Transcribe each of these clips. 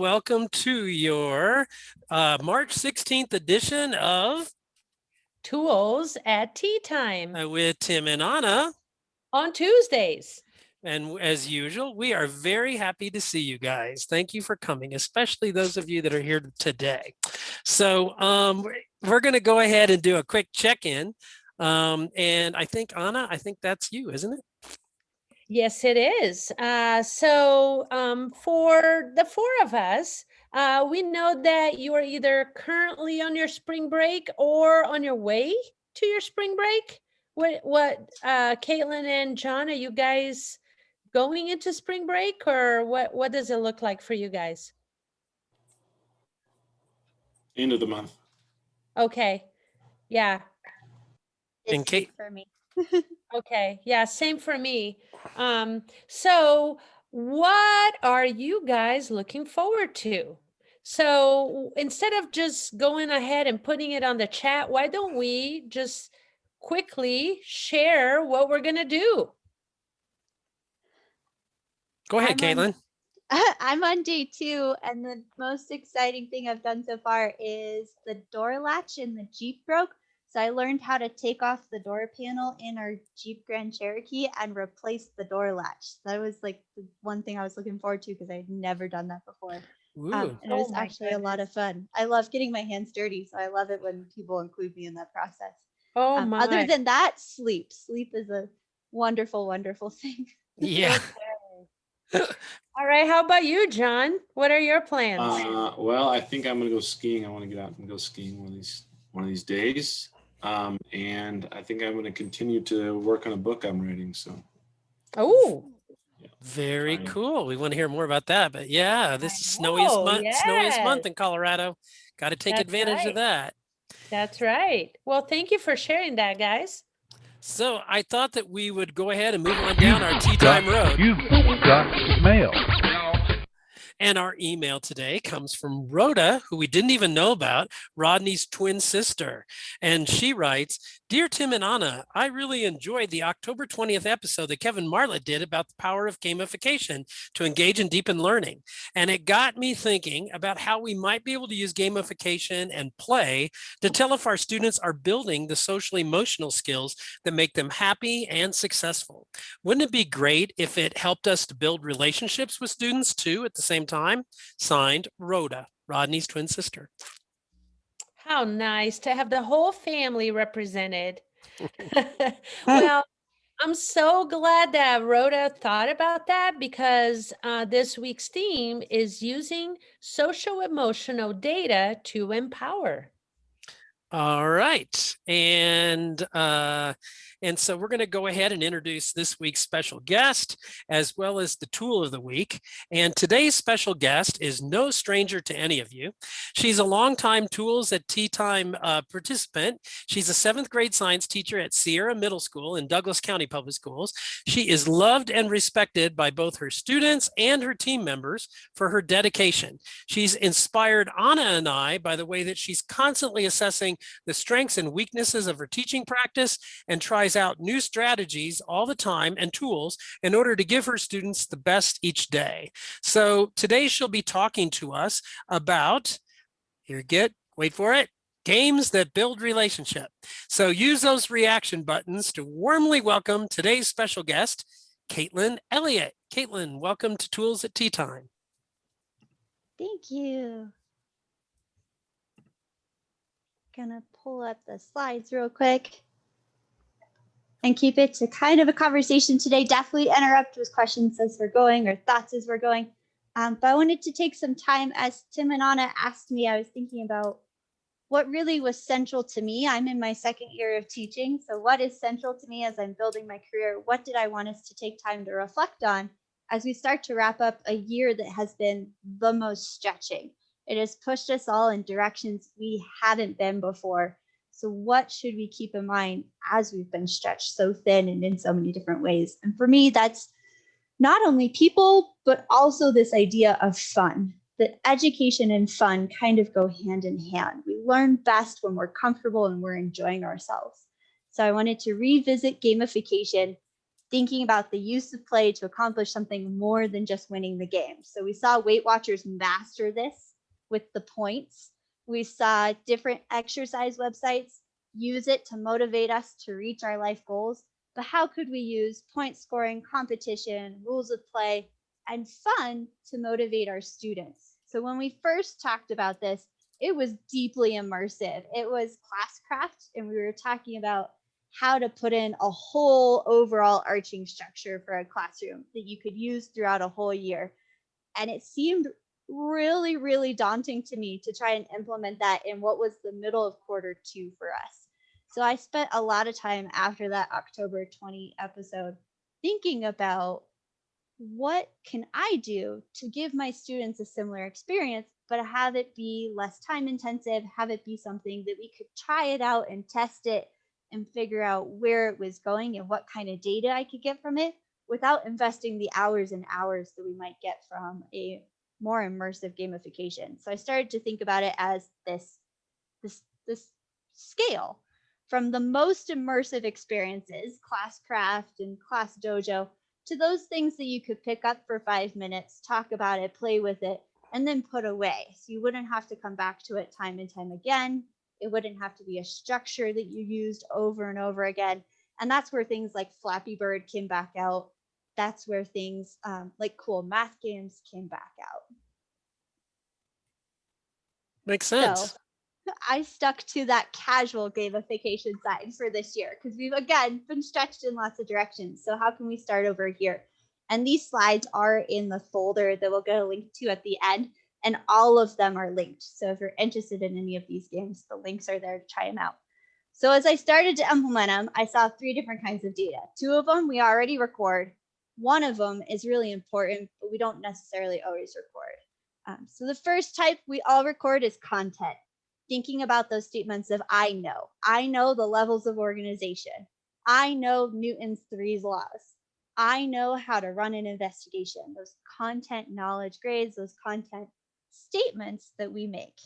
welcome to your March 16th edition of Tools at Tea Time with Tim and Anna. on Tuesdays. And as usual, we are very happy to see you guys. Thank you for coming, especially those of you that are here today. So we're going to go ahead and do a quick check-in. And I think, Anna, I think that's you, isn't it? Yes, it is. So for the four of us, we know that you are either currently on your spring break or on your way to your spring break. Kaitlyn and John, are you guys going into spring break, or what does it look like for you guys? End of the month. Okay. Yeah. And Kate, for me. Okay. Yeah, same for me. So what are you guys looking forward to? So instead of just going ahead and putting it on the chat, why don't we just quickly share what we're going to do? go ahead, Kaitlyn. I'm on day 2, and the most exciting thing I've done so far is the door latch in the Jeep broke. So I learned how to take off the door panel in our Jeep Grand Cherokee and replace the door latch. That was like the one thing I was looking forward to because I'd never done that before. And it was actually a lot of fun. I love getting my hands dirty, so I love it when people include me in that process. Oh my. Other than that, sleep. Sleep is a wonderful, wonderful thing. Yeah. All right. How about you, John? What are your plans? Well, I think I'm gonna go skiing. I want to get out and go skiing one of these days. And I think I'm gonna continue to work on a book I'm writing. So. Oh. Yeah. Very Trying. Cool. We want to hear more about that. But yeah, this is snowiest month in Colorado. Got to take advantage of that. That's right. Well, thank you for sharing that, guys. So I thought that we would go ahead and move on down our tea time road. You've got mail. And our email today comes from Rhoda, who we didn't even know about, Rodney's twin sister. And she writes, "Dear Tim and Anna, I really enjoyed the October 20th episode that Kevin Marlett did about the power of gamification to engage and deepen learning. And it got me thinking about how we might be able to use gamification and play to tell if our students are building the social emotional skills that make them happy and successful. Wouldn't it be great if it helped us to build relationships with students too at the same time? Signed, Rhoda, Rodney's twin sister." How nice to have the whole family represented. Well, I'm so glad that Rhoda thought about that because this week's theme is using social emotional data to empower. All right. And so we're going to go ahead and introduce this week's special guest, as well as the tool of the week. And today's special guest is no stranger to any of you. She's a longtime Tools at Tea Time participant. She's a 7th grade science teacher at Sierra Middle School in Douglas County Public Schools. She is loved and respected by both her students and her team members for her dedication. She's inspired Anna and I by the way that she's constantly assessing the strengths and weaknesses of her teaching practice and tries out new strategies all the time and tools in order to give her students the best each day. So today she'll be talking to us about, wait for it, games that build relationship. So use those reaction buttons to warmly welcome today's special guest, Kaitlyn Elliott. Kaitlyn, welcome to Tools at Tea Time. Thank you. Gonna pull up the slides real quick and keep it to kind of a conversation today. Definitely interrupt with questions as we're going or thoughts as we're going. But I wanted to take some time as Tim and Anna asked me, I was thinking about what really was central to me. I'm in my 2nd year of teaching. So what is central to me as I'm building my career? What did I want us to take time to reflect on as we start to wrap up a year that has been the most stretching? It has pushed us all in directions we haven't been before. So what should we keep in mind as we've been stretched so thin and in so many different ways? And for me, that's not only people, but also this idea of fun. That education and fun kind of go hand in hand. We learn best when we're comfortable and we're enjoying ourselves. So I wanted to revisit gamification thinking about the use of play to accomplish something more than just winning the game. So we saw Weight Watchers master this with the points. We saw different exercise websites use it to motivate us to reach our life goals. But how could we use point scoring, competition, rules of play, and fun to motivate our students? So when we first talked about this, it was deeply immersive. It was classcraft, and we were talking about how to put in a whole overall arching structure for a classroom that you could use throughout a whole year. And it seemed really, really daunting to me to try and implement that in what was the middle of Q2 for us. So I spent a lot of time after that October 20 episode thinking about what can I do to give my students a similar experience, but have it be less time intensive, have it be something that we could try it out and test it and figure out where it was going and what kind of data I could get from it without investing the hours and hours that we might get from a more immersive gamification. So I started to think about it as this scale from the most immersive experiences, Classcraft and Class Dojo, to those things that you could pick up for 5 minutes, talk about it, play with it, and then put away. So you wouldn't have to come back to it time and time again. It wouldn't have to be a structure that you used over and over again. And that's where things like Flappy Bird came back out. That's where things like cool math games came back out. Makes sense. So I stuck to that casual gamification side for this year because we've, again, been stretched in lots of directions. So how can we start over here? And these slides are in the folder that we'll get a link to at the end, and all of them are linked. So if you're interested in any of these games, the links are there to try them out. So as I started to implement them, I saw 3 different kinds of data. 2 of them we already record. 1 of them is really important, but we don't necessarily always record. So the first type we all record is content. Thinking about those statements of I know the levels of organization. I know Newton's 3 laws. I know how to run an investigation. Those content knowledge grades, those content statements that we make.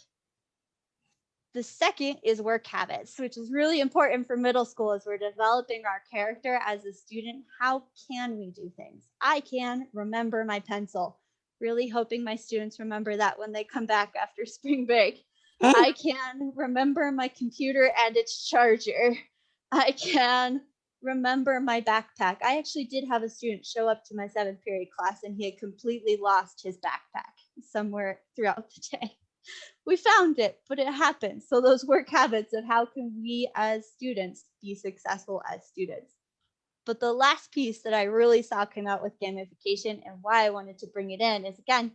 The second is work habits, which is really important for middle school as we're developing our character as a student. How can we do things? I can remember my pencil. Really hoping my students remember that when they come back after spring break. I can remember my computer and its charger. I can remember my backpack. I actually did have a student show up to my 7th period class and he had completely lost his backpack somewhere throughout the day. We found it, but it happened. So those work habits of how can we as students be successful as students. But the last piece that I really saw come out with gamification and why I wanted to bring it in is, again,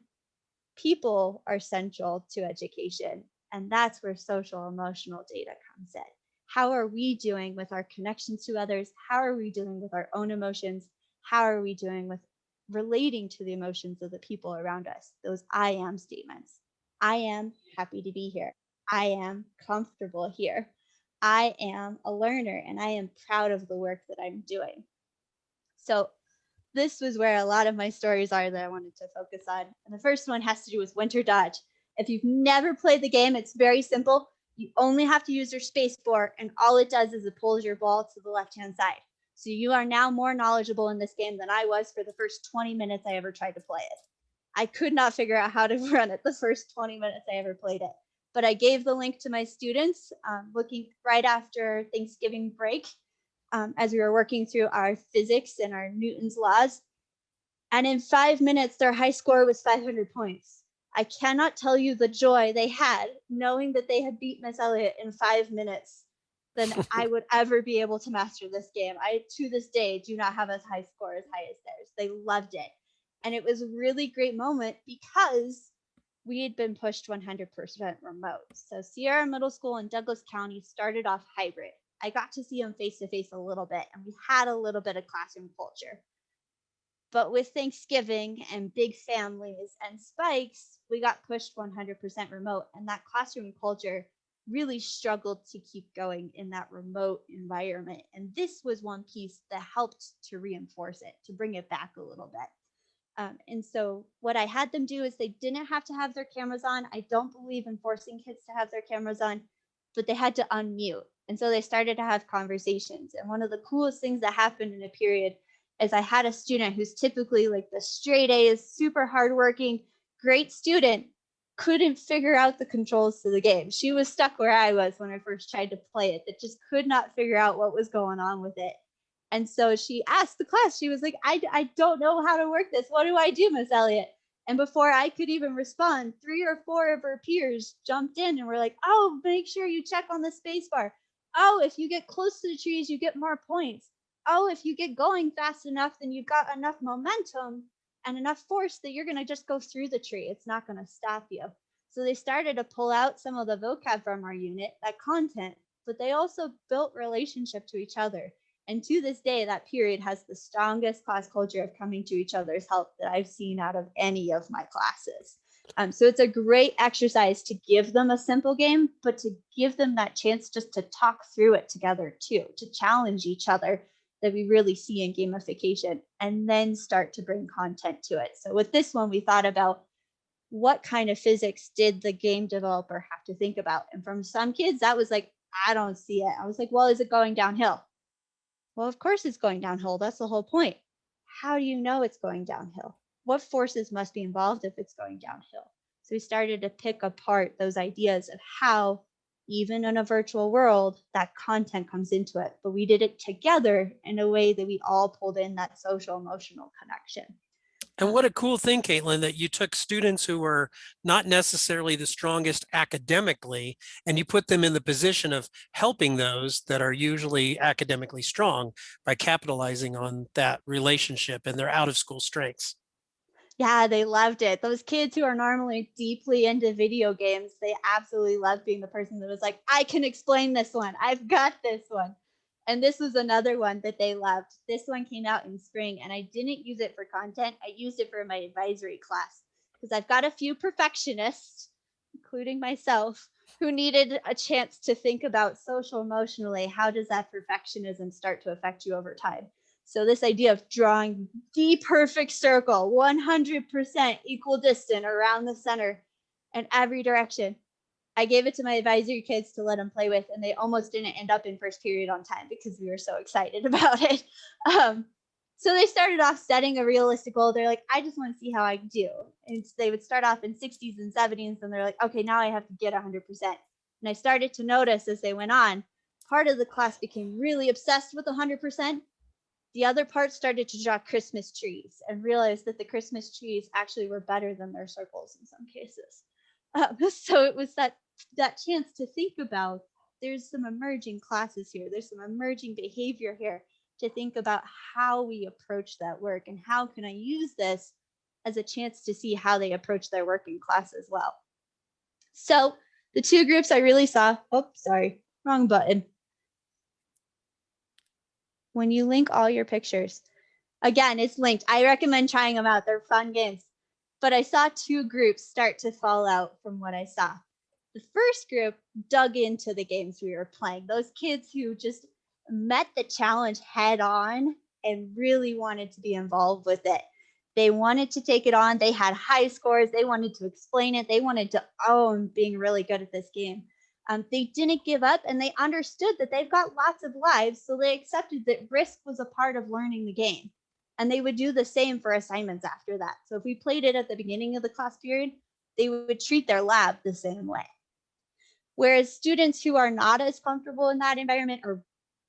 people are central to education. And that's where social emotional data comes in. How are we doing with our connections to others? How are we doing with our own emotions? How are we doing with relating to the emotions of the people around us? Those I am statements. I am happy to be here. I am comfortable here. I am a learner and I am proud of the work that I'm doing. So this was where a lot of my stories are that I wanted to focus on. And the first one has to do with Winter Dodge. If you've never played the game, it's very simple. You only have to use your space bar, and all it does is it pulls your ball to the left-hand side. So you are now more knowledgeable in this game than I was for the first 20 minutes I ever tried to play it. I could not figure out how to run it the first 20 minutes I ever played it. But I gave the link to my students looking right after Thanksgiving break as we were working through our physics and our Newton's laws. And in 5 minutes, their high score was 500 points. I cannot tell you the joy they had knowing that they had beat Miss Elliott in 5 minutes than I would ever be able to master this game. I, to this day, do not have as high score as high as theirs. They loved it. And it was a really great moment because we had been pushed 100% remote. So Sierra Middle School in Douglas County started off hybrid. I got to see them face to face a little bit, and we had a little bit of classroom culture. But with Thanksgiving and big families and spikes, we got pushed 100% remote, and that classroom culture really struggled to keep going in that remote environment. And this was one piece that helped to reinforce it, to bring it back a little bit. And so what I had them do is they didn't have to have their cameras on. I don't believe in forcing kids to have their cameras on, but they had to unmute. And so they started to have conversations. And one of the coolest things that happened in a period is I had a student who's typically like the straight A's, super hardworking, great student, couldn't figure out the controls to the game. She was stuck where I was when I first tried to play it, that just could not figure out what was going on with it. And so she asked the class, she was like, I don't know how to work this. What do I do, Miss Elliott? And before I could even respond, 3 or 4 of her peers jumped in and were like, oh, make sure you check on the space bar. Oh, if you get close to the trees, you get more points. Oh, if you get going fast enough, then you've got enough momentum and enough force that you're going to just go through the tree. It's not going to stop you. So they started to pull out some of the vocab from our unit, that content, but they also built relationship to each other. And to this day, that period has the strongest class culture of coming to each other's help that I've seen out of any of my classes. So it's a great exercise to give them a simple game, but to give them that chance just to talk through it together too, to challenge each other, that we really see in gamification, and then start to bring content to it. So with this one, we thought about what kind of physics did the game developer have to think about? And from some kids, that was like, I don't see it. I was like, well, is it going downhill? Well, of course it's going downhill. That's the whole point. How do you know it's going downhill? What forces must be involved if it's going downhill? So we started to pick apart those ideas of how, even in a virtual world, that content comes into it. But we did it together in a way that we all pulled in that social emotional connection. And what a cool thing, Kaitlyn, that you took students who were not necessarily the strongest academically, and you put them in the position of helping those that are usually academically strong by capitalizing on that relationship and their out of school strengths. Yeah, they loved it. Those kids who are normally deeply into video games, they absolutely loved being the person that was like, I can explain this one. I've got this one. And this was another one that they loved. This one came out in spring, and I didn't use it for content. I used it for my advisory class because I've got a few perfectionists, including myself, who needed a chance to think about social emotionally. How does that perfectionism start to affect you over time? So this idea of drawing the perfect circle, 100% equal distance around the center in every direction. I gave it to my advisory kids to let them play with, and they almost didn't end up in first period on time because we were so excited about it. So they started off setting a realistic goal. They're like, I just want to see how I do. And so they would start off in 60s and 70s, and they're like, okay, now I have to get 100%. And I started to notice as they went on, part of the class became really obsessed with 100%. The other part started to draw Christmas trees and realized that the Christmas trees actually were better than their circles in some cases. So it was that chance to think about, there's some emerging classes here, there's some emerging behavior here, to think about how we approach that work and how can I use this as a chance to see how they approach their work in class as well. So the two groups I really saw, wrong button. When you link all your pictures, again, it's linked. I recommend trying them out. They're fun games. But I saw two groups start to fall out from what I saw. The first group dug into the games we were playing. Those kids who just met the challenge head on and really wanted to be involved with it. They wanted to take it on. They had high scores. They wanted to explain it. They wanted to own being really good at this game. They didn't give up, and they understood that they've got lots of lives, so they accepted that risk was a part of learning the game. And they would do the same for assignments after that. So if we played it at the beginning of the class period, they would treat their lab the same way. Whereas students who are not as comfortable in that environment or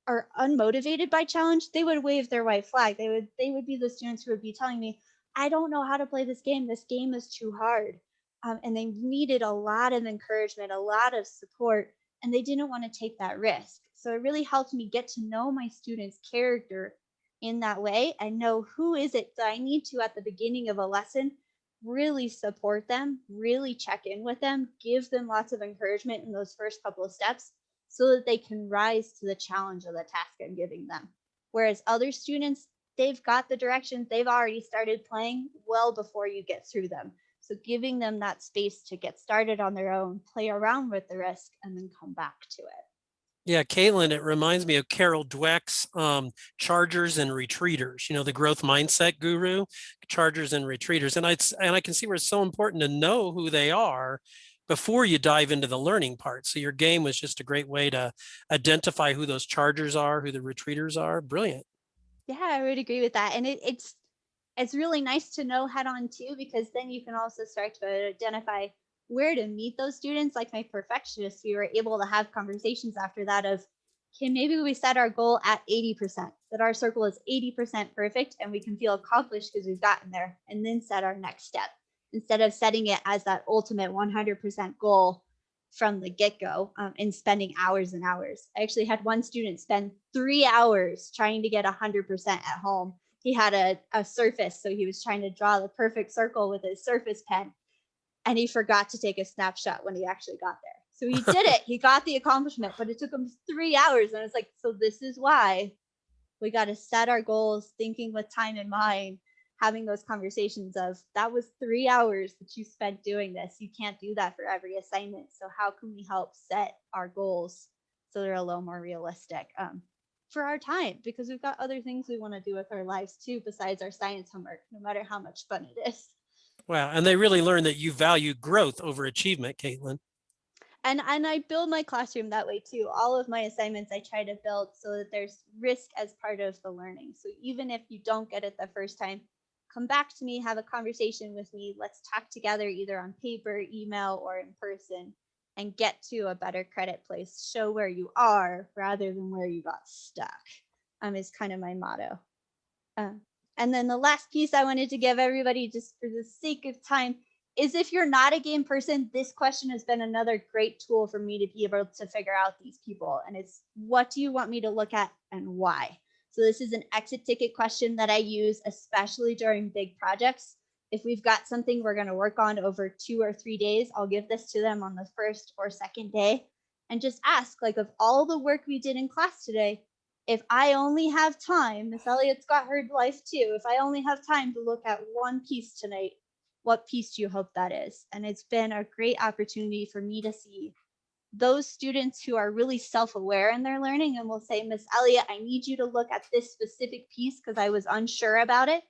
are unmotivated by challenge, they would wave their white flag. They would be the students who would be telling me, I don't know how to play this game. This game is too hard. And they needed a lot of encouragement, a lot of support, and they didn't want to take that risk. So it really helped me get to know my students' character in that way and know who is it that I need to, at the beginning of a lesson, really support them, really check in with them, give them lots of encouragement in those first couple of steps so that they can rise to the challenge of the task I'm giving them. Whereas other students, they've got the directions, they've already started playing well before you get through them. So giving them that space to get started on their own, play around with the risk, and then come back to it. Yeah, Kaitlyn, it reminds me of Carol Dweck's chargers and retreaters, you know, the growth mindset guru, chargers and retreaters. And I can see where it's so important to know who they are before you dive into the learning part. So your game was just a great way to identify who those chargers are, who the retreaters are. Brilliant. Yeah, I would agree with that. And it's really nice to know head on too, because then you can also start to identify where to meet those students. Like my perfectionists, we were able to have conversations after that of, okay, maybe we set our goal at 80%, that our circle is 80% perfect and we can feel accomplished because we've gotten there, and then set our next step instead of setting it as that ultimate 100% goal from the get-go, and spending hours and hours. I actually had one student spend 3 hours trying to get 100% at home. He had a surface, so he was trying to draw the perfect circle with his surface pen, and he forgot to take a snapshot when he actually got there. So he did it. He got the accomplishment, but it took him 3 hours. And it's like, so this is why we got to set our goals, thinking with time in mind, having those conversations of, that was 3 hours that you spent doing this. You can't do that for every assignment. So how can we help set our goals so they're a little more realistic, for our time? Because we've got other things we want to do with our lives too, besides our science homework, no matter how much fun it is. Wow. And they really learn that you value growth over achievement, Kaitlyn. And I build my classroom that way too. All of my assignments I try to build so that there's risk as part of the learning. So even if you don't get it the first time, come back to me, have a conversation with me. Let's talk together either on paper, email, or in person, and get to a better credit place. Show where you are rather than where you got stuck, is kind of my motto. And then the last piece I wanted to give everybody, just for the sake of time, is if you're not a game person, this question has been another great tool for me to be able to figure out these people. And it's, what do you want me to look at and why? So this is an exit ticket question that I use, especially during big projects. If we've got something we're going to work on over 2 or 3 days, I'll give this to them on the first or second day and just ask, like, of all the work we did in class today, if I only have time, Miss Elliott's got her life too, if I only have time to look at one piece tonight, what piece do you hope that is? And it's been a great opportunity for me to see those students who are really self-aware in their learning and will say, Miss Elliott, I need you to look at this specific piece because I was unsure about it,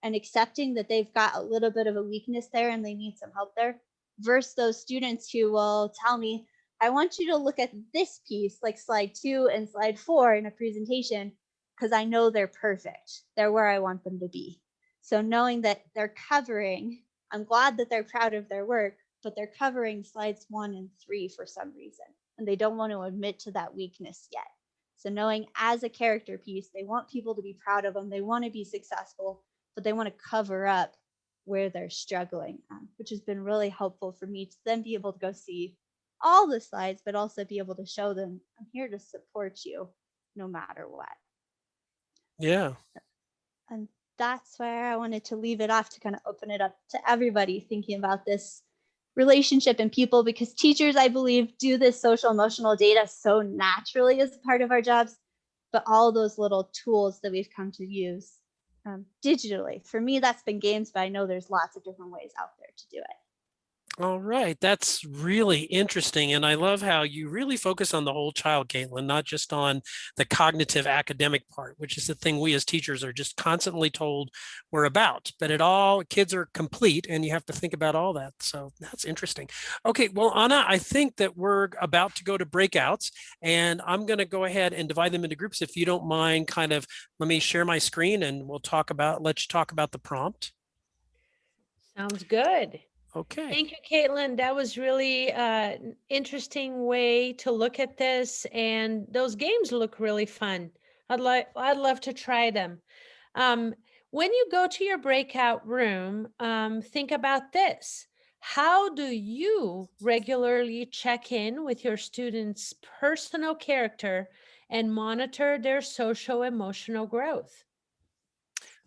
and accepting that they've got a little bit of a weakness there and they need some help there, versus those students who will tell me, I want you to look at this piece, like slide 2 and slide 4 in a presentation, because I know they're perfect. They're where I want them to be. So knowing that they're covering, I'm glad that they're proud of their work, but they're covering slides 1 and 3 for some reason, and they don't want to admit to that weakness yet. So knowing as a character piece, they want people to be proud of them, they want to be successful, but they want to cover up where they're struggling, which has been really helpful for me to then be able to go see all the slides, but also be able to show them, I'm here to support you no matter what. Yeah. And that's where I wanted to leave it off, to kind of open it up to everybody thinking about this relationship and people, because teachers, I believe, do this social emotional data so naturally as part of our jobs, but all those little tools that we've come to use digitally. For me, that's been games, but I know there's lots of different ways out there to do it. All right, that's really interesting. And I love how you really focus on the whole child, Kaitlyn, not just on the cognitive academic part, which is the thing we as teachers are just constantly told we're about. But kids are complete, and you have to think about all that. So that's interesting. Okay, well, Anna, I think that we're about to go to breakouts, and I'm going to go ahead and divide them into groups. If you don't mind, kind of let me share my screen and let's talk about the prompt. Sounds good. Okay. Thank you, Kaitlyn. That was really an interesting way to look at this, and those games look really fun. I'd love to try them. When you go to your breakout room, think about this. How do you regularly check in with your students' personal character and monitor their social-emotional growth?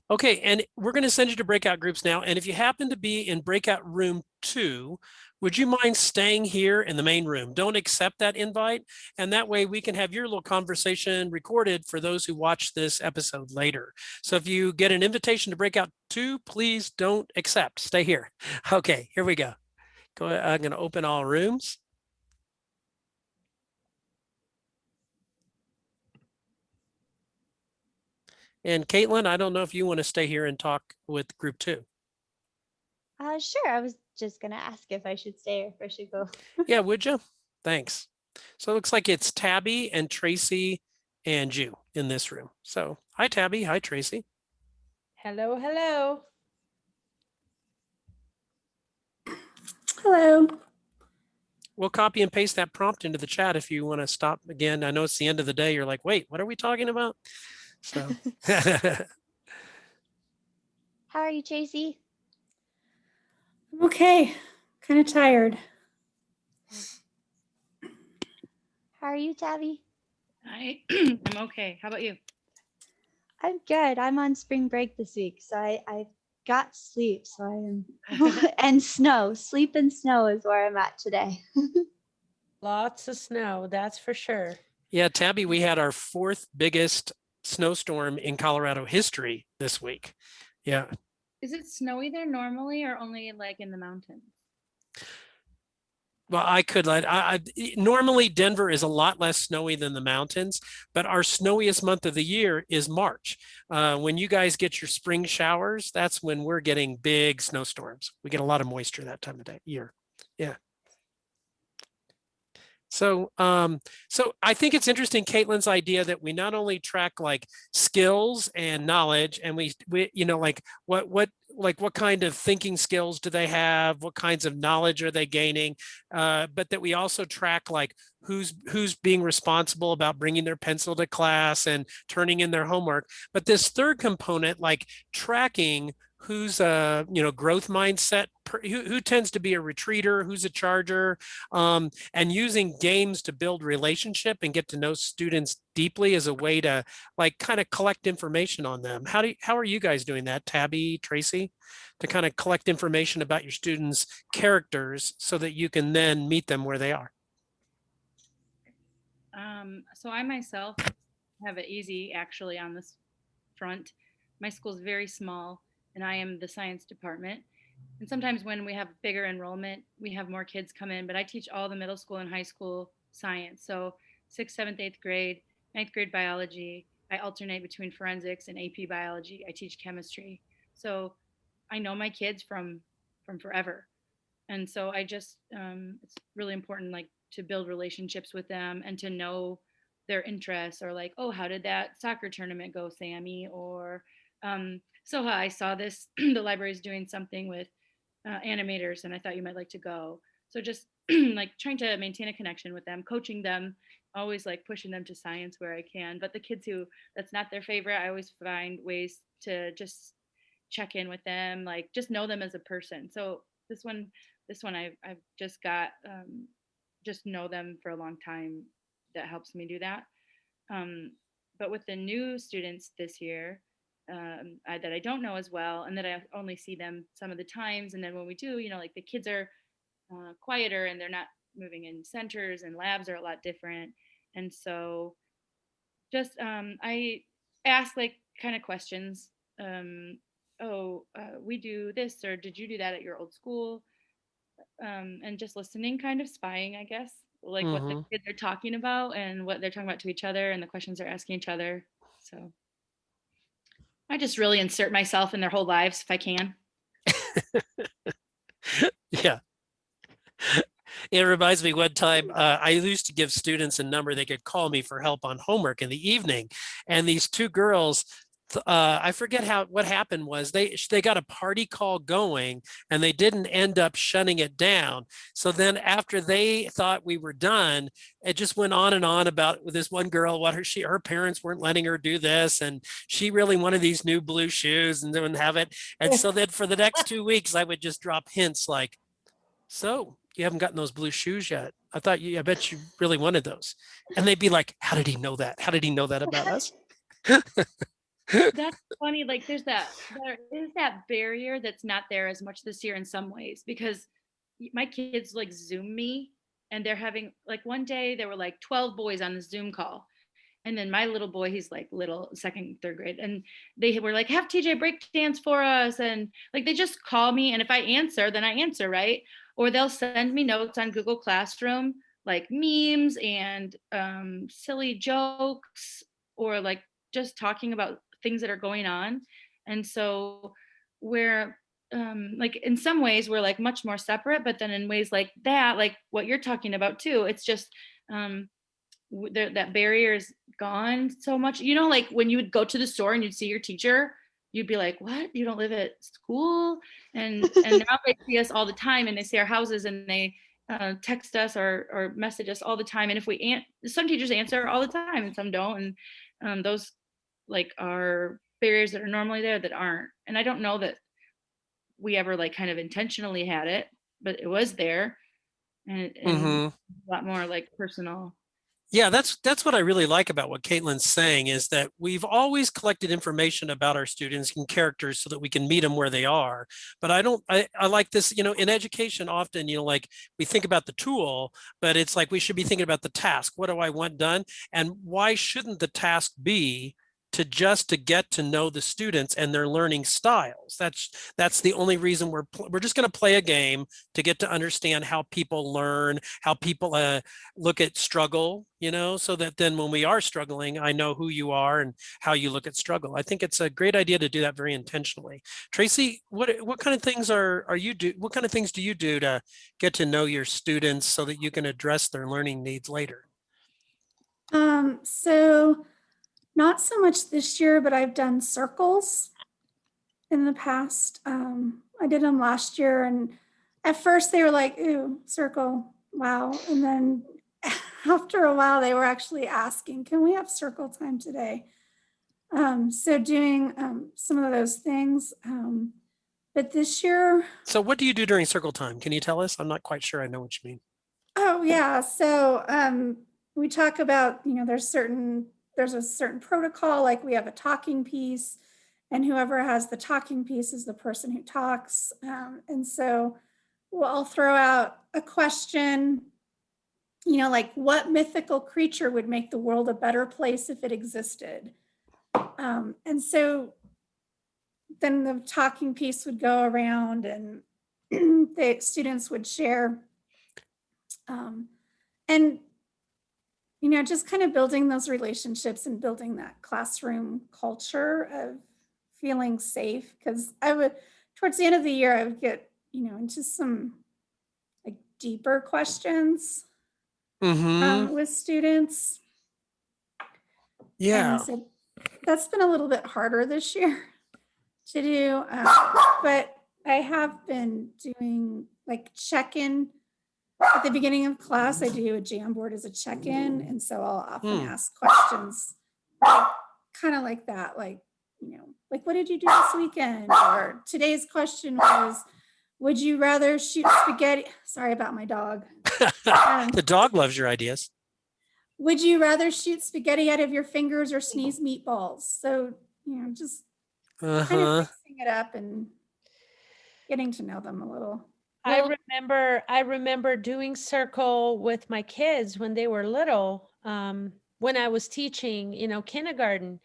Okay, and we're going to send you to breakout groups now. And if you happen to be in breakout room 2, would you mind staying here in the main room? Don't accept that invite. And that way we can have your little conversation recorded for those who watch this episode later. So if you get an invitation to breakout 2, please don't accept. Stay here. Okay, here we go. I'm going to open all rooms. And Kaitlyn, I don't know if you want to stay here and talk with group 2. Sure. I was just going to ask if I should stay or if I should go. Yeah, would you? Thanks. So it looks like it's Tabby and Tracy and you in this room. So hi, Tabby. Hi, Tracy. Hello, hello. Hello. We'll copy and paste that prompt into the chat if you want to stop again. I know it's the end of the day. You're like, wait, what are we talking about? So How are you, Tracy? I'm okay. Kind of tired. How are you, Tabby? I'm okay. How about you? I'm good. I'm on spring break this week, so I've got sleep. So I am, and snow. Sleep and snow is where I'm at today. Lots of snow, that's for sure. yeah, Tabby, we had our 4th biggest snowstorm in Colorado history this week. Yeah. Is it snowy there normally or only like in the mountains? Well, normally Denver is a lot less snowy than the mountains, but our snowiest month of the year is March. When you guys get your spring showers, that's when we're getting big snowstorms. We get a lot of moisture that time of year. Yeah. So I think it's interesting, Kaitlyn's idea that we not only track like skills and knowledge, and we like what kind of thinking skills do they have, what kinds of knowledge are they gaining, but that we also track like who's being responsible about bringing their pencil to class and turning in their homework. But this third component, like tracking who's a growth mindset, who tends to be a retreater, who's a charger, and using games to build relationship and get to know students deeply as a way to like kind of collect information on them. How are you guys doing that, Tabby, Tracy, to kind of collect information about your students' characters so that you can then meet them where they are? So I myself have it easy actually on this front. My school is very small and I am the science department. And sometimes when we have bigger enrollment, we have more kids come in, but I teach all the middle school and high school science. So 6th, 7th, 8th grade, 9th grade biology. I alternate between forensics and AP biology. I teach chemistry. So I know my kids from forever. And so I just, it's really important, like to build relationships with them and to know their interests, or like, oh, how did that soccer tournament go, Sammy? Or Soha, I saw this, the library is doing something with animators and I thought you might like to go. So just like trying to maintain a connection with them, coaching them, always like pushing them to science where I can. But the kids who that's not their favorite, I always find ways to just check in with them, like just know them as a person. So this one I've just got just know them for a long time. That helps me do that. But with the new students this year, that I don't know as well, and that I only see them some of the times, and then when we do, like the kids are quieter and they're not moving in centers, and labs are a lot different, and so just I ask like kind of questions. We do this, or did you do that at your old school? And just listening, kind of spying, I guess, like what the kids are talking about and what they're talking about to each other and the questions they're asking each other. So I just really insert myself in their whole lives if I can. Yeah. It reminds me one time I used to give students a number they could call me for help on homework in the evening. And these two girls, I forget what happened was they got a party call going and they didn't end up shutting it down. So then after they thought we were done, it just went on and on about with this one girl, what her parents weren't letting her do this. And she really wanted these new blue shoes and didn't have it. And so then for the next 2 weeks, I would just drop hints like, so you haven't gotten those blue shoes yet. I bet you really wanted those. And they'd be like, how did he know that? How did he know that about us? That's funny. Like there is that barrier that's not there as much this year in some ways, because my kids like Zoom me, and they're having like one day there were like 12 boys on the Zoom call. And then my little boy, he's like little, 2nd, 3rd grade. And they were like, have TJ break dance for us. And like, they just call me. And if I answer, then I answer, right? Or they'll send me notes on Google Classroom, like memes and silly jokes, or like just talking about things that are going on. And so we're like in some ways we're like much more separate, but then in ways like that, like what you're talking about too, it's just that barrier is gone so much. You know, like when you would go to the store and you'd see your teacher, you'd be like, what? You don't live at school? And now they see us all the time, and they see our houses, and they text us or message us all the time. And if some teachers answer all the time and some don't. And those like are barriers that are normally there that aren't. And I don't know that we ever like kind of intentionally had it, but it was there. And a lot more like personal. Yeah, that's what I really like about what Kaitlyn's saying, is that we've always collected information about our students and characters so that we can meet them where they are. But I like this, in education often, like we think about the tool, but it's like we should be thinking about the task. What do I want done? And why shouldn't the task be to get to know the students and their learning styles? That's the only reason we're just going to play a game to get to understand how people learn, how people look at struggle, so that then when we are struggling, I know who you are and how you look at struggle. I think it's a great idea to do that very intentionally. Tracy, what kind of things what kind of things do you do to get to know your students so that you can address their learning needs later? So not so much this year, but I've done circles in the past. I did them last year, and at first they were like, ooh, circle, wow. And then after a while, they were actually asking, can we have circle time today? So doing some of those things. But this year. So what do you do during circle time? Can you tell us? I'm not quite sure I know what you mean. Oh, yeah. So we talk about, there's a certain protocol, like we have a talking piece, and whoever has the talking piece is the person who talks. And so I'll throw out a question, like what mythical creature would make the world a better place if it existed? And so then the talking piece would go around, and the students would share. And just kind of building those relationships and building that classroom culture of feeling safe. Because towards the end of the year, I would get, into some like deeper questions with students. Yeah. And so that's been a little bit harder this year to do. But I have been doing like check-in. At the beginning of class, I do a Jamboard as a check-in. And so I'll often ask questions kind of like that, like, like, what did you do this weekend? Or today's question was, would you rather shoot spaghetti? Sorry about my dog. The dog loves your ideas. Would you rather shoot spaghetti out of your fingers or sneeze meatballs? So, just kind of mixing it up and getting to know them a little. I remember doing circle with my kids when they were little, when I was teaching, kindergarten,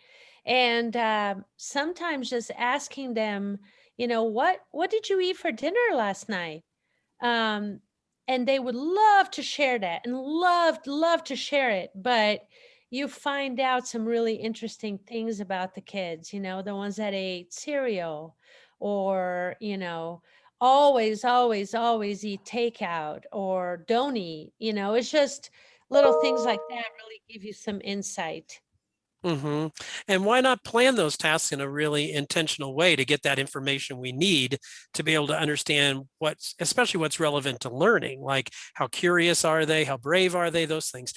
and sometimes just asking them, what did you eat for dinner last night? And they would love to share that and love to share it. But you find out some really interesting things about the kids, the ones that ate cereal or, always eat takeout or don't eat, it's just little things like that really give you some insight. And why not plan those tasks in a really intentional way to get that information we need to be able to understand especially what's relevant to learning, like how curious are they, how brave are they, those things.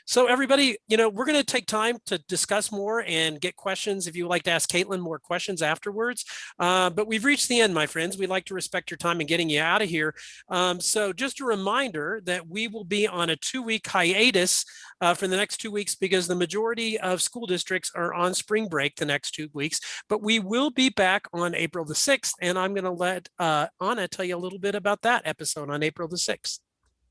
So everybody, we're going to take time to discuss more and get questions if you would like to ask Kaitlyn more questions afterwards. But we've reached the end, my friends. We'd like to respect your time in getting you out of here. So just a reminder that we will be on a 2-week hiatus for the next 2 weeks because the majority of school districts are on spring break the next 2 weeks, but we will be back on April the 6th. And I'm going to let Anna tell you a little bit about that episode on April the 6th.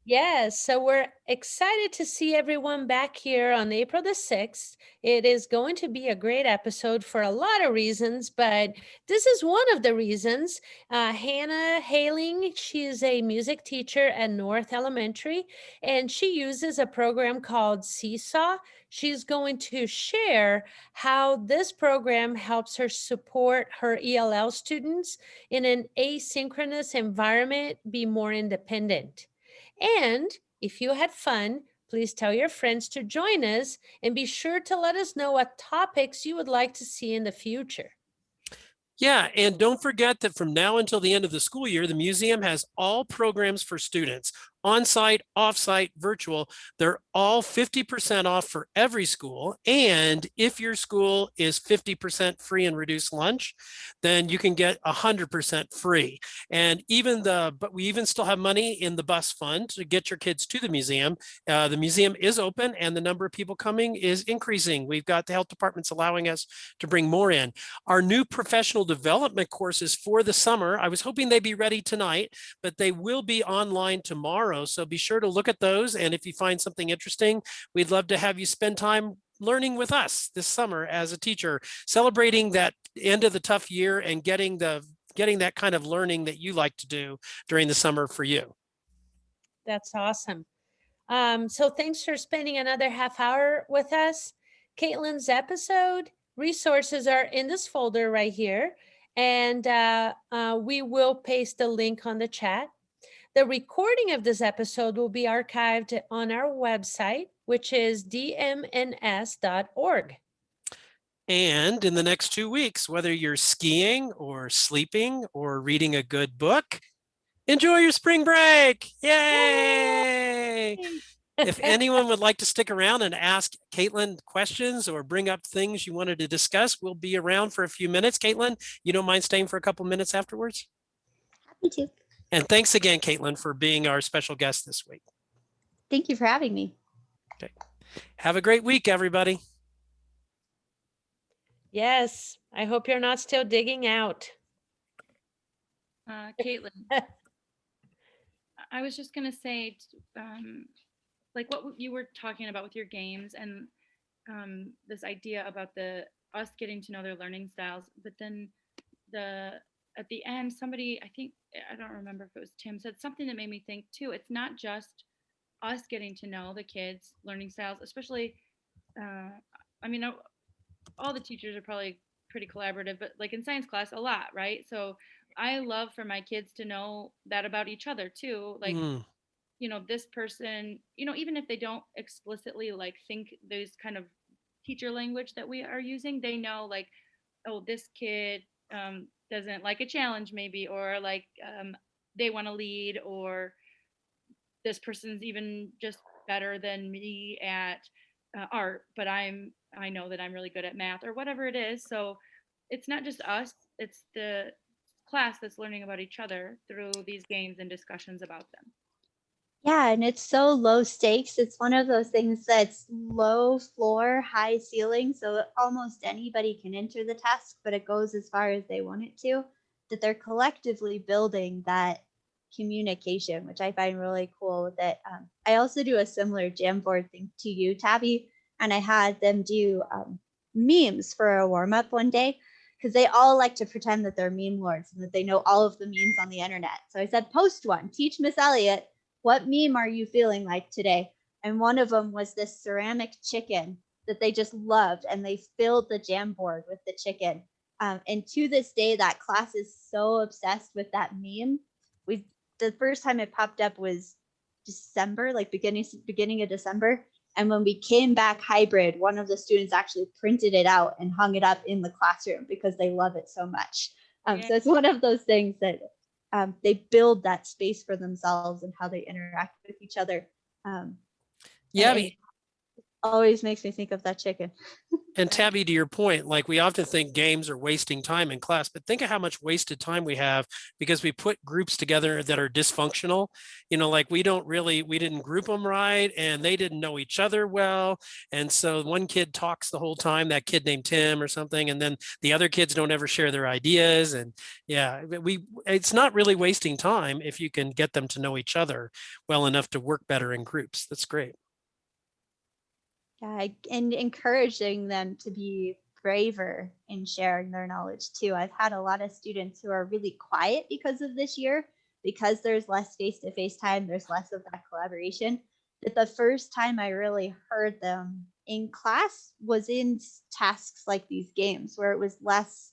Yes, so we're excited to see everyone back here on April the 6th. It is going to be a great episode for a lot of reasons, but this is one of the reasons. Hannah Haling, she is a music teacher at North Elementary, and she uses a program called Seesaw. She's going to share how this program helps her support her ELL students in an asynchronous environment be more independent. And if you had fun, Please tell your friends to join us and be sure to let us know what topics you would like to see in the future. Yeah, and don't forget that from now until the end of the school year, the museum has all programs for students, on-site, off-site, virtual. They're all 50% off for every school. And if your school is 50% free and reduced lunch, then you can get 100% free. And but we even still have money in the bus fund to get your kids to the museum. The museum is open and the number of people coming is increasing. We've got the health departments allowing us to bring more in. Our new professional development courses for the summer, I was hoping they'd be ready tonight, but they will be online tomorrow. So be sure to look at those. And if you find something interesting, we'd love to have you spend time learning with us this summer as a teacher, celebrating that end of the tough year and getting that kind of learning that you like to do during the summer for you. That's awesome. So thanks for spending another half hour with us. Kaitlyn's episode resources are in this folder right here, and we will paste the link on the chat. The recording of this episode will be archived on our website, which is dmns.org. And in the next 2 weeks, whether you're skiing or sleeping or reading a good book, enjoy your spring break. Yay! If anyone would like to stick around and ask Kaitlyn questions or bring up things you wanted to discuss, we'll be around for a few minutes. Kaitlyn, you don't mind staying for a couple minutes afterwards? Happy to. And thanks again, Kaitlyn, for being our special guest this week. Thank you for having me. Okay. Have a great week, everybody. Yes, I hope you're not still digging out. Kaitlyn, I was just going to say, like what you were talking about with your games and this idea about us getting to know their learning styles, but then at the end, somebody, I don't remember if it was Tim, said something that made me think too. It's not just us getting to know the kids' learning styles, especially, all the teachers are probably pretty collaborative, but like in science class, a lot, right? So I love for my kids to know that about each other too. Like, this person, even if they don't explicitly like think those kind of teacher language that we are using, they know like, oh, this kid doesn't like a challenge maybe, or like they want to lead, or this person's even just better than me at art, but I know that I'm really good at math or whatever it is. So it's not just us, it's the class that's learning about each other through these games and discussions about them. Yeah, and it's so low stakes. It's one of those things that's low floor, high ceiling. So almost anybody can enter the task, but it goes as far as they want it to. That they're collectively building that communication, which I find really cool with it. I also do a similar Jamboard thing to you, Tabby, and I had them do memes for a warm up one day because they all like to pretend that they're meme lords and that they know all of the memes on the internet. So I said, post one, teach Miss Elliott. What meme are you feeling like today? And one of them was this ceramic chicken that they just loved, and they filled the Jamboard with the chicken. And to this day, that class is so obsessed with that meme. The first time it popped up was December, like beginning of December. And when we came back hybrid, one of the students actually printed it out and hung it up in the classroom because they love it so much. So it's one of those things that they build that space for themselves and how they interact with each other. It always makes me think of that chicken. And Tabby, to your point, like we often think games are wasting time in class, but think of how much wasted time we have because we put groups together that are dysfunctional. Like we didn't group them right, and they didn't know each other well. And so one kid talks the whole time, that kid named Tim or something, and then the other kids don't ever share their ideas. And it's not really wasting time if you can get them to know each other well enough to work better in groups. That's great. Yeah, and encouraging them to be braver in sharing their knowledge too. I've had a lot of students who are really quiet because of this year, because there's less face-to-face time, there's less of that collaboration. That the first time I really heard them in class was in tasks like these games, where it was less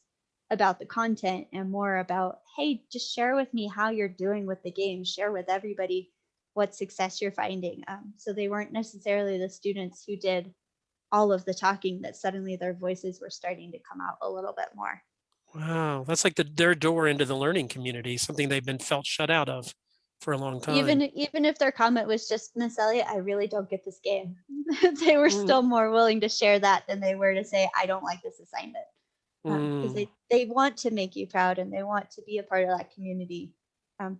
about the content and more about, hey, just share with me how you're doing with the game, share with everybody what success you're finding. So they weren't necessarily the students who did all of the talking, that suddenly their voices were starting to come out a little bit more. Wow, that's like their door into the learning community, something they've been felt shut out of for a long time. Even if their comment was just, Miss Elliott, I really don't get this game. They were still more willing to share that than they were to say, I don't like this assignment. Because they want to make you proud and they want to be a part of that community.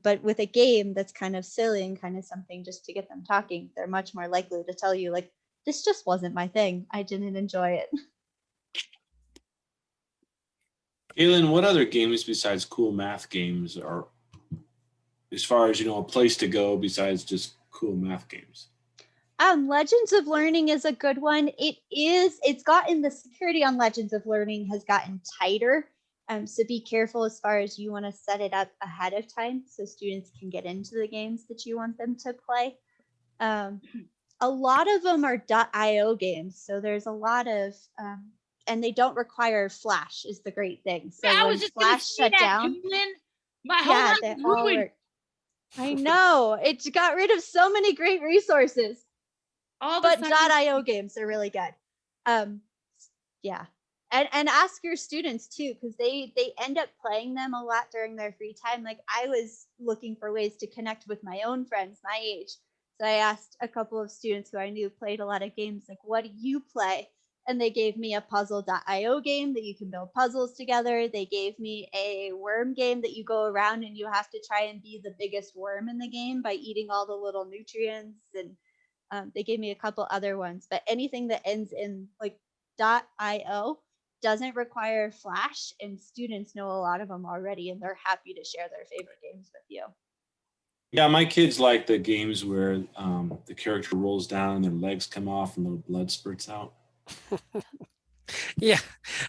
But with a game that's kind of silly and kind of something just to get them talking, they're much more likely to tell you, like, this just wasn't my thing. I didn't enjoy it. Kaitlyn, what other games besides cool math games are, as far as, a place to go besides just cool math games? Legends of Learning is a good one. It's gotten, the security on Legends of Learning has gotten tighter. So be careful as far as you want to set it up ahead of time so students can get into the games that you want them to play. A lot of them are .io games. So there's a lot of, and they don't require Flash is the great thing. So I when was just Flash shut down, my whole life they is all ruined. work. I know, it got rid of so many great resources. But .io games are really good. Yeah. And ask your students too, because they end up playing them a lot during their free time. Like, I was looking for ways to connect with my own friends my age. So I asked a couple of students who I knew played a lot of games, like, what do you play? And they gave me a puzzle.io game that you can build puzzles together. They gave me a worm game that you go around and you have to try and be the biggest worm in the game by eating all the little nutrients. And they gave me a couple other ones, but anything that ends in like .io doesn't require Flash, and students know a lot of them already, and they're happy to share their favorite games with you. Yeah, my kids like the games where the character rolls down and their legs come off and the blood spurts out. Yeah,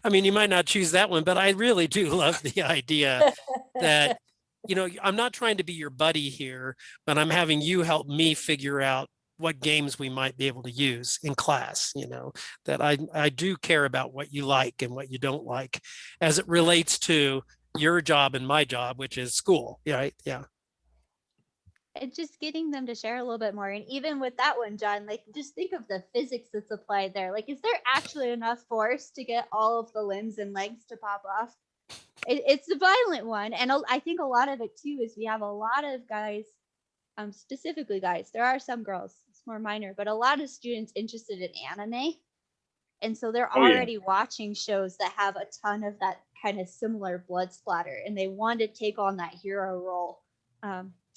I mean, you might not choose that one, but I really do love the idea that, I'm not trying to be your buddy here, but I'm having you help me figure out what games we might be able to use in class, that I do care about what you like and what you don't like as it relates to your job and my job, which is school, right? Yeah. And just getting them to share a little bit more. And even with that one, John, like, just think of the physics that's applied there. Like, is there actually enough force to get all of the limbs and legs to pop off? It's a violent one. And I think a lot of it too is we have a lot of guys, specifically guys, there are some girls, it's more minor, but a lot of students interested in anime. And so they're already watching shows that have a ton of that kind of similar blood splatter, and they want to take on that hero role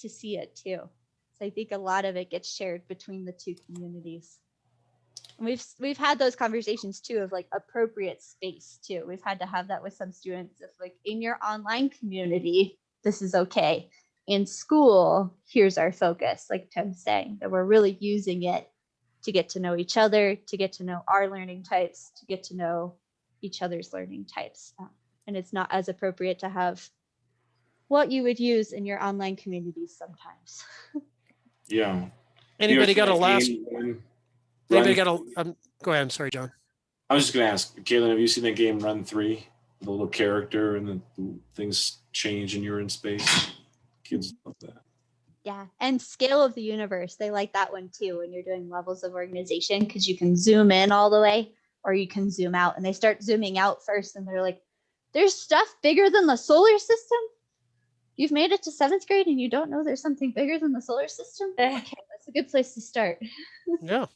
to see it too. So I think a lot of it gets shared between the two communities. And we've had those conversations too of like appropriate space too. We've had to have that with some students of like, in your online community, this is okay. In school, here's our focus, like Tim's saying, that we're really using it to get to know each other, to get to know our learning types, to get to know each other's learning types. And it's not as appropriate to have what you would use in your online communities sometimes. Yeah. Anybody got a last? Anybody got a? Go ahead. I'm sorry, John. I was just going to ask, Kaitlyn, have you seen that game Run 3? The little character and the things change and you're in space. Kids love that. Yeah, and Scale of the Universe, they like that one too when you're doing levels of organization, because you can zoom in all the way or you can zoom out, and they start zooming out first and they're like, there's stuff bigger than the solar system? You've made it to 7th grade and you don't know there's something bigger than the solar system? Okay, that's a good place to start. Yeah.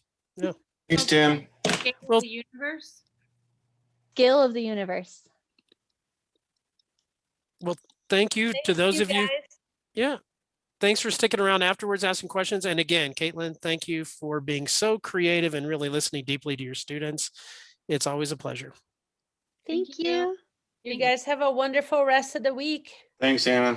Thanks, Tim. Scale of the universe. Scale of the Universe. Well, thank you to those of you. Yeah. Thanks for sticking around afterwards, asking questions. And again, Kaitlyn, thank you for being so creative and really listening deeply to your students. It's always a pleasure. Thank you. You guys have a wonderful rest of the week. Thanks, Anna.